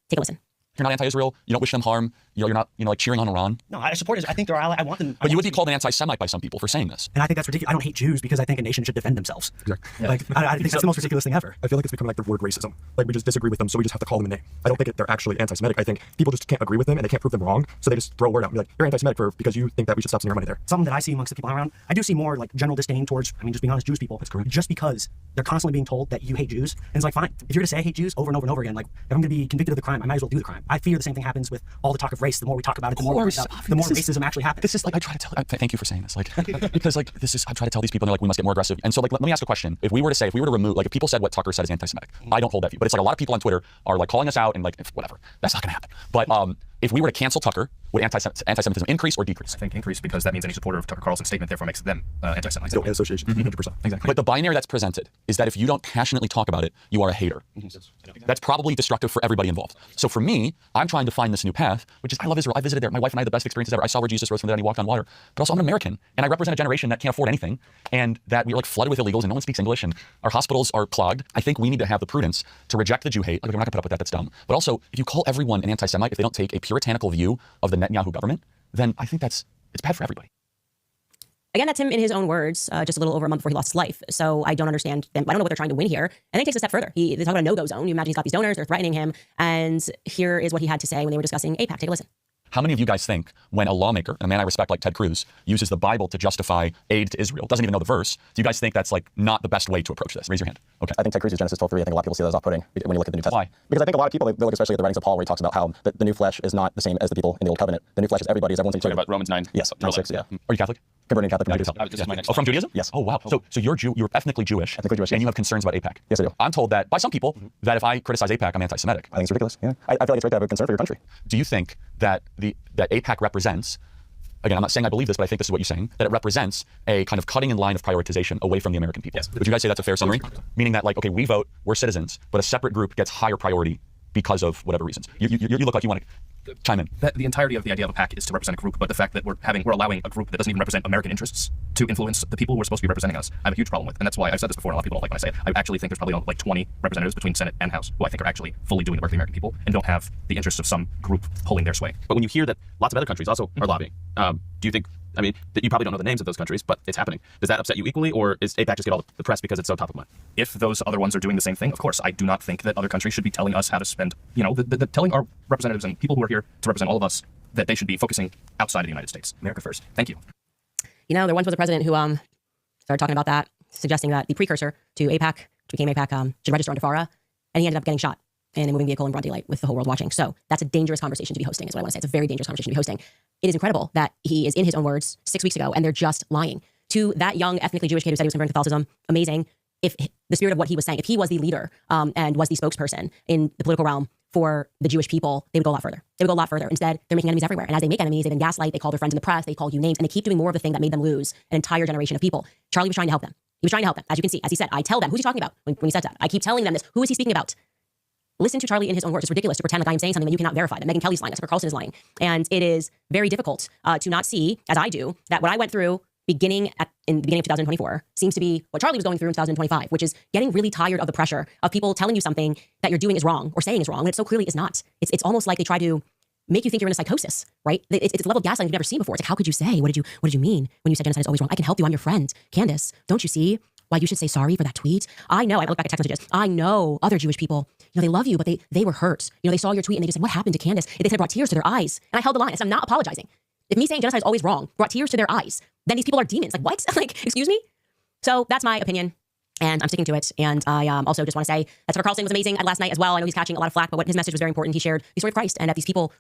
Take a listen. You're not anti-Israel. You don't wish them harm. You're not, like cheering on Iran. No, I support Israel. I think they're ally. I want them. But you would be called an anti-Semite by some people for saying this. And I think that's ridiculous. I don't hate Jews because I think a nation should defend themselves. Exactly. Yeah. Like, I think that's the most ridiculous thing ever. I feel like it's becoming like the word racism. Like we just disagree with them, so we just have to call them a name. I don't think they're actually anti-Semitic. I think people just can't agree with them and they can't prove them wrong, so they just throw a word out and be like, you're anti-Semitic because you think that we should stop sending our money there. Something that I see amongst the people around, I do see more like general disdain towards, just being honest, Jewish people. That's correct. Just because they're constantly being told that you hate Jews, and it's like, fine. If you're to say I hate Jews over and over and over again, like if I'm going to be convicted of the crime, I might as well do the crime. I fear the same thing happens with all the talk of race. The more we talk about it, the more racism actually happens. This is like I try to tell. Thank you for saying this. Like because like this is I try to tell these people and they're like we must get more aggressive. And so like let me ask a question. If we were to remove like if people said what Tucker said is anti-Semitic, I don't hold that view. But it's like a lot of people on Twitter are like calling us out and like whatever. That's not going to happen. But if we were to cancel Tucker, would anti-Semitism increase or decrease? I think increase because that means any supporter of Tucker Carlson's statement therefore makes them anti-Semites. So association, 100%. Exactly. But the binary that's presented is that if you don't passionately talk about it, you are a hater. That's probably destructive for everybody involved. So for me, I'm trying to find this new path, which is I love Israel. I visited there. My wife and I had the best experiences ever. I saw where Jesus rose from the dead and he walked on water. But also I'm an American and I represent a generation that can't afford anything and that we're like flooded with illegals and no one speaks English and our hospitals are clogged. I think we need to have the prudence to reject the Jew hate. Like we're not gonna put up with that, that's dumb. But also if you call everyone an anti-Semite, if they don't take a puritanical view of the Netanyahu government, then I think it's bad for everybody. Again, that's him in his own words, just a little over a month before he lost his life. So I don't understand them. I don't know what they're trying to win here. And then he takes a step further. They talk about a no-go zone. You imagine he's got these donors, they're threatening him. And here is what he had to say when they were discussing AIPAC. Take a listen. How many of you guys think when a lawmaker, a man I respect like Ted Cruz, uses the Bible to justify aid to Israel, doesn't even know the verse, do you guys think that's like not the best way to approach this? Raise your hand. Okay. I think Ted Cruz is Genesis 12:3. I think a lot of people see that as off-putting when you look at the New Testament. Why? Because I think a lot of people, they look especially at the writings of Paul where he talks about how the new flesh is not the same as the people in the old covenant. The new flesh is everybody's. Everyone's Talking about Romans 9. Yes, 6, yeah. Are you Catholic? Converting Catholic. This is my next. Oh, from Judaism? Yes. Oh, wow. So you're you're ethnically Jewish. Ethnically Jewish, and yes. you have concerns about AIPAC. Yes, I do. I'm told that by some people that if I criticize AIPAC, I'm anti-Semitic. I think it's ridiculous. Yeah. I feel like it's right to have a concern for your country. Do you think that that AIPAC represents, again, I'm not saying I believe this, but I think this is what you're saying, that it represents a kind of cutting in line of prioritization away from the American people? Yes. Would you guys say that's a fair summary? Meaning that like, okay, we vote, we're citizens, but a separate group gets higher priority because of whatever reasons. You look like you want to chime in. The entirety of the idea of a PAC is to represent a group, but the fact that we're allowing a group that doesn't even represent American interests to influence the people who are supposed to be representing us, I have a huge problem with. And that's why I've said this before, and a lot of people don't like when I say it. I actually think there's probably like 20 representatives between Senate and House who I think are actually fully doing the work of the American people and don't have the interests of some group pulling their sway. But when you hear that lots of other countries also are lobbying, do you think, that you probably don't know the names of those countries, but it's happening. Does that upset you equally, or is AIPAC just get all the press because it's so top of mind? If those other ones are doing the same thing, of course, I do not think that other countries should be telling us how to spend, telling our representatives and people who are here to represent all of us that they should be focusing outside of the United States. America first. Thank you. There once was a president who started talking about that, suggesting that the precursor to AIPAC, which became AIPAC, should register under FARA, and he ended up getting shot in a moving vehicle in broad daylight with the whole world watching. So that's a dangerous conversation to be hosting, is what I want to say. It's a very dangerous conversation to be hosting. It is incredible that he is, in his own words, 6 weeks ago, and they're just lying. To that young ethnically Jewish kid who said he was converting to Catholicism, amazing. If the spirit of what he was saying, if he was the leader and was the spokesperson in the political realm for the Jewish people, they would go a lot further. They would go a lot further. Instead, they're making enemies everywhere. And as they make enemies, they then gaslight, they call their friends in the press, they call you names, and they keep doing more of the thing that made them lose an entire generation of people. Charlie was trying to help them. He was trying to help them. As you can see, as he said, I tell them, who's he talking about when he said that? I keep telling them this. Who is he speaking about? Listen to Charlie in his own words. It's ridiculous to pretend like I am saying something that you cannot verify, that Megyn Kelly's lying, that Tucker Carlson is lying. And it is very difficult to not see, as I do, that what I went through in the beginning of 2024 seems to be what Charlie was going through in 2025, which is getting really tired of the pressure of people telling you something that you're doing is wrong or saying is wrong, when it so clearly is not. It's almost like they try to make you think you're in a psychosis, right? It's a level of gaslighting you've never seen before. It's like, how could you say? What did you mean when you said genocide is always wrong? I can help you. I'm your friend. Candace, don't you see why you should say sorry for that tweet? I know. I look back at text messages. I know other Jewish people, they love you, but they were hurt. They saw your tweet and they just said, what happened to Candace? They said it brought tears to their eyes. And I held the line. I said, I'm not apologizing. If me saying genocide is always wrong brought tears to their eyes, then these people are demons. Like, what? Like, excuse me? So that's my opinion. And I'm sticking to it. And I also just want to say that Tucker Carlson was amazing last night as well. I know he's catching a lot of flack, but his message was very important. He shared the story of Christ and that these people